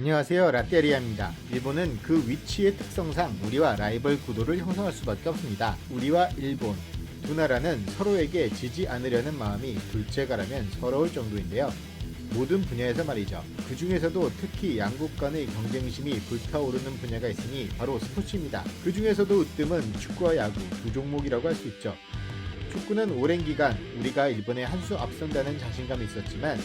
안녕하세요, 라떼리아입니다. 일본은 그 위치의 특성상 우리와 라이벌 구도를 형성할 수밖에 없습니다. 우리와 일본 두 나라는 서로에게 지지 않으려는 마음이 둘째가라면 서러울 정도인데요. 모든 분야에서 말이죠. 그 중에서도 특히 양국 간의 경쟁심이 불타오르는 분야가 있으니 바로 스포츠입니다. 그 중에서도 으뜸은 축구와 야구 두 종목이라고 할 수 있죠. 축구는 오랜 기간 우리가 일본에 한 수 앞선다는 자신감이 있었지만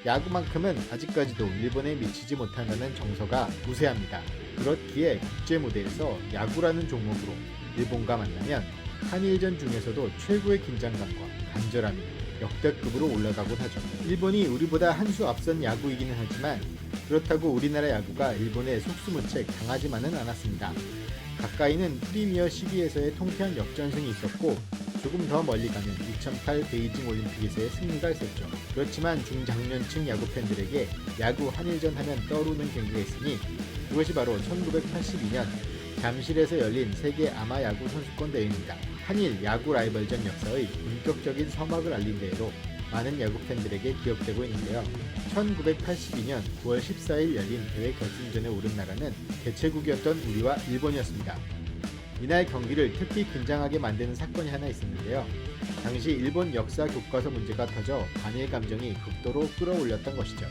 야구만큼은 아직까지도 일본에 미치지 못한다는 정서가 우세합니다. 그렇기에 국제 무대에서 야구라는 종목으로 일본과 만나면 한일전 중에서도 최고의 긴장감과 간절함이 역대급으로 올라가곤 하죠. 일본이 우리보다 한 수 앞선 야구이기는 하지만 그렇다고 우리나라 야구가 일본에 속수무책 당하지만은 않았습니다. 가까이는 프리미어 12에서의 통쾌한 역전승이 있었고 조금 더 멀리 가면 2008 베이징 올림픽에서의 승리가 있었죠. 그렇지만 중장년층 야구 팬들에게 야구 한일전 하면 떠오르는 경기가 있으니 그것이 바로 1982년 잠실에서 열린 세계 아마 야구 선수권 대회입니다. 한일 야구 라이벌전 역사의 본격적인 서막을 알린 대회로 많은 야구 팬들에게 기억되고 있는데요. 1982년 9월 14일 열린 대회 결승전에 오른 나라는 개최국이었던 우리와 일본이었습니다. 이날 경기를 특히 긴장하게 만드는 사건이 하나 있었는데요. 당시 일본 역사 교과서 문제가 터져 반일 감정이 극도로 끌어올렸던 것이죠.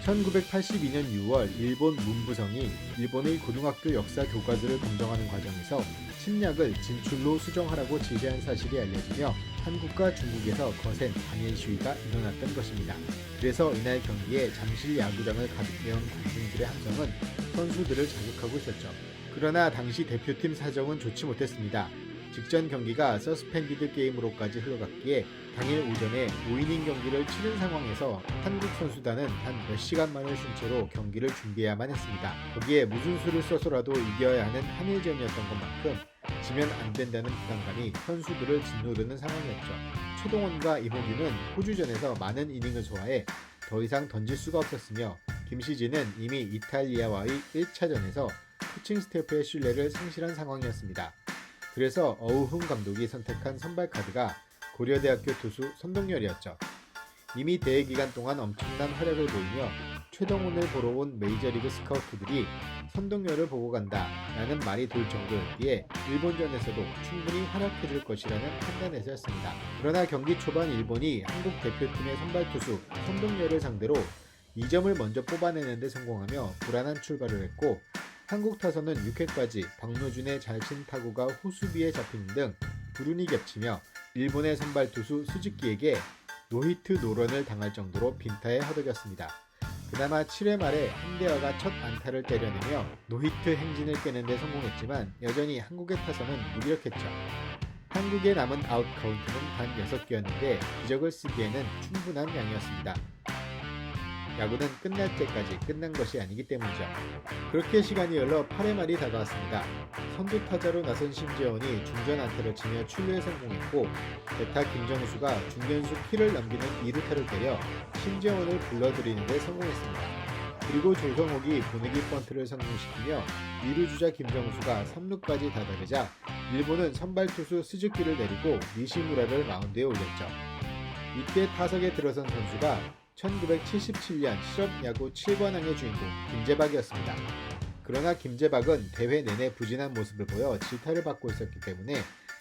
1982년 6월 일본 문부성이 일본의 고등학교 역사 교과서를 검정하는 과정에서 침략을 진출로 수정하라고 지시한 사실이 알려지며 한국과 중국에서 거센 반일 시위가 일어났던 것입니다. 그래서 이날 경기에 잠실 야구장을 가득 메운 관중들의 함성은 선수들을 자극하고 있었죠. 그러나 당시 대표팀 사정은 좋지 못했습니다. 직전 경기가 서스펜디드 게임으로까지 흘러갔기에 당일 오전에 5이닝 경기를 치른 상황에서 한국 선수단은 한 몇 시간만을 쉰 채로 경기를 준비해야만 했습니다. 거기에 무슨 수를 써서라도 이겨야 하는 한일전이었던 것만큼 지면 안 된다는 부담감이 선수들을 짓누르는 상황이었죠. 최동원과 이호규는 호주전에서 많은 이닝을 소화해 더 이상 던질 수가 없었으며 김시진은 이미 이탈리아와의 1차전에서 코칭 스태프의 신뢰를 상실한 상황이었습니다. 그래서 어우흥 감독이 선택한 선발 카드가 고려대학교 투수 선동열이었죠. 이미 대회 기간 동안 엄청난 활약을 보이며 최동훈을 보러 온 메이저리그 스카우트들이 선동열을 보고 간다 라는 말이 돌 정도였기에 일본전에서도 충분히 활약해줄 것이라는 판단에서였습니다. 그러나 경기 초반 일본이 한국 대표팀의 선발 투수 선동열을 상대로 2점을 먼저 뽑아내는 데 성공하며 불안한 출발을 했고 한국 타선은 6회까지 박노준의 잘 친 타구가 호수비에 잡히는 등 불운이 겹치며 일본의 선발 투수 수즈키에게 노히트 노런을 당할 정도로 빈타에 허덕였습니다. 그나마 7회 말에 한대화가 첫 안타를 때려내며 노히트 행진을 깨는 데 성공했지만 여전히 한국의 타선은 무기력했죠. 한국에 남은 아웃 카운트는 단 6개였는데 기적을 쓰기에는 충분한 양이었습니다. 야구는 끝날 때까지 끝난 것이 아니기 때문이죠. 그렇게 시간이 흘러 8회 말이 다가왔습니다. 선두 타자로 나선 신재원이 중전 안타를 치며 출루에 성공했고 대타 김정수가 중견수 키를 넘기는 2루타를 때려 신재원을 불러들이는 데 성공했습니다. 그리고 조성욱이 보내기 번트를 성공시키며 2루 주자 김정수가 3루까지 다다르자 일본은 선발 투수 스즈키를 내리고 니시무라를 마운드에 올렸죠. 이때 타석에 들어선 선수가 1977년 실업야구 7관왕의 주인공 김재박이었습니다. 그러나 김재박은 대회 내내 부진한 모습을 보여 질타를 받고 있었기 때문에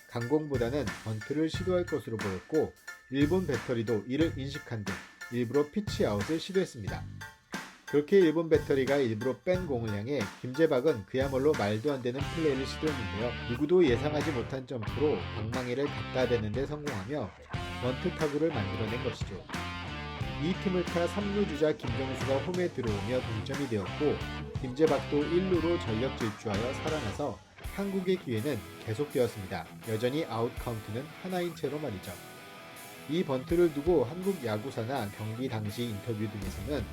강공보다는 번트를 시도할 것으로 보였고 일본 배터리도 이를 인식한 듯 일부러 피치아웃을 시도했습니다. 그렇게 일본 배터리가 일부러 뺀 공을 향해 김재박은 그야말로 말도 안 되는 플레이를 시도했는데요. 누구도 예상하지 못한 점프로 방망이를 갖다 대는 데 성공하며 번트 타구를 만들어낸 것이죠. 이 틈을 타 3루 주자 김정수가 홈에 들어오며 동점이 되었고 김재박도 1루로 전력 질주하여 살아나서 한국의 기회는 계속되었습니다. 여전히 아웃 카운트는 하나인 채로 말이죠. 이 번트를 두고 한국 야구사나 경기 당시 인터뷰 등에서는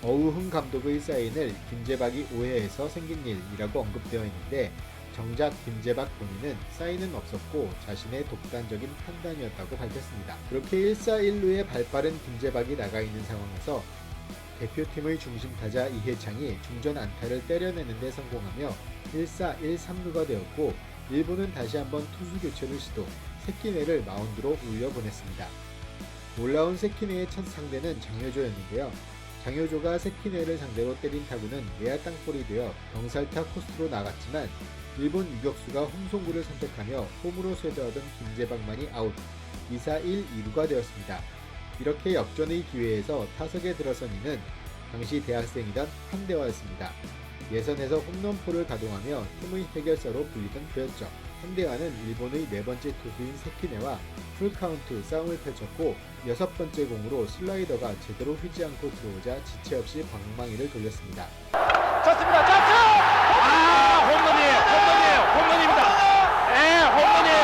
어우흥 감독의 사인을 김재박이 오해해서 생긴 일이라고 언급되어 있는데 정작 김재박 본인은 사인은 없었고 자신의 독단적인 판단이었다고 밝혔습니다. 그렇게 1사1루에 발빠른 김재박이 나가 있는 상황에서 대표팀의 중심타자 이해창이 중전 안타를 때려내는 데 성공하며 1사 1삼루가 되었고 일본은 다시 한번 투수 교체를 시도 세키네를 마운드로 올려보냈습니다. 올라온 세키네의 첫 상대는 장효조였는데요. 장효조가 세키네를 상대로 때린 타구는 외야 땅볼이 되어 병살타 코스로 나갔지만 일본 유격수가 홈송구를 선택하며 홈으로 쇄도하던 김재박만이 아웃, 2사 1, 2루가 되었습니다. 이렇게 역전의 기회에서 타석에 들어선 이는 당시 대학생이던 한대화였습니다. 예선에서 홈런포를 가동하며 팀의 해결사로 불리던 그였죠. 한대화는 일본의 네 번째 투수인 세키네와 풀카운트 싸움을 펼쳤고 6번째 공으로 슬라이더가 제대로 휘지 않고 들어오자 지체 없이 방망이를 돌렸습니다. 쳤습니다. 잡죠! 홈런입니다. 홈런이에요.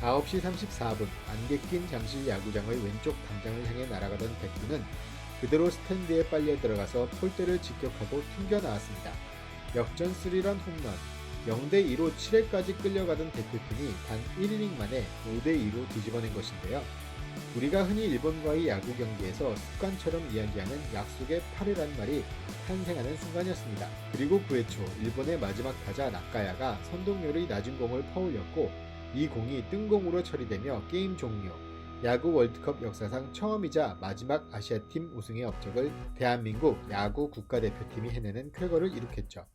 9시 34분 안개 낀 잠실 야구장의 왼쪽 담장을 향해 날아가던 백구는 그대로 스탠드에 빨려 들어가서 폴대를 직격하고 튕겨 나왔습니다. 역전 3런 홈런, 0대2로 7회까지 끌려가던 대표팀이 단 1이닝 만에 5대2로 뒤집어낸 것인데요. 우리가 흔히 일본과의 야구 경기에서 습관처럼 이야기하는 약속의 8회란 말이 탄생하는 순간이었습니다. 그리고 9회 초 일본의 마지막 타자 나카야가 선동열의 낮은 공을 퍼올렸고 이 공이 뜬공으로 처리되며 게임 종료. 야구 월드컵 역사상 처음이자 마지막 아시아팀 우승의 업적을 대한민국 야구 국가대표팀이 해내는 쾌거를 이룩했죠.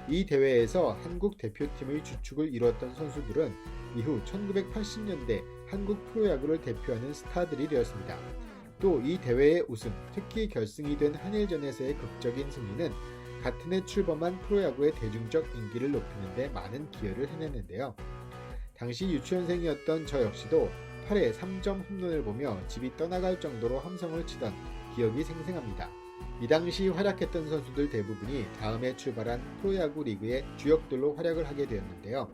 이 대회에서 한국 대표팀의 주축을 이루었던 선수들은 이후 1980년대 한국 프로야구를 대표하는 스타들이 되었습니다. 또 이 대회의 우승, 특히 결승이 된 한일전에서의 극적인 승리는 같은 해 출범한 프로야구의 대중적 인기를 높이는 데 많은 기여를 해냈는데요. 당시 유치원생이었던 저 역시도 8회 3점 홈런을 보며 집이 떠나갈 정도로 함성을 치던 기억이 생생합니다. 이 당시 활약했던 선수들 대부분이 다음에 출발한 프로야구 리그의 주역들로 활약을 하게 되었는데요.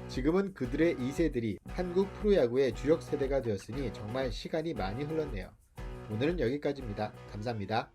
지금은 그들의 2세들이 한국 프로야구의 주력 세대가 되었으니 정말 시간이 많이 흘렀네요. 오늘은 여기까지입니다. 감사합니다.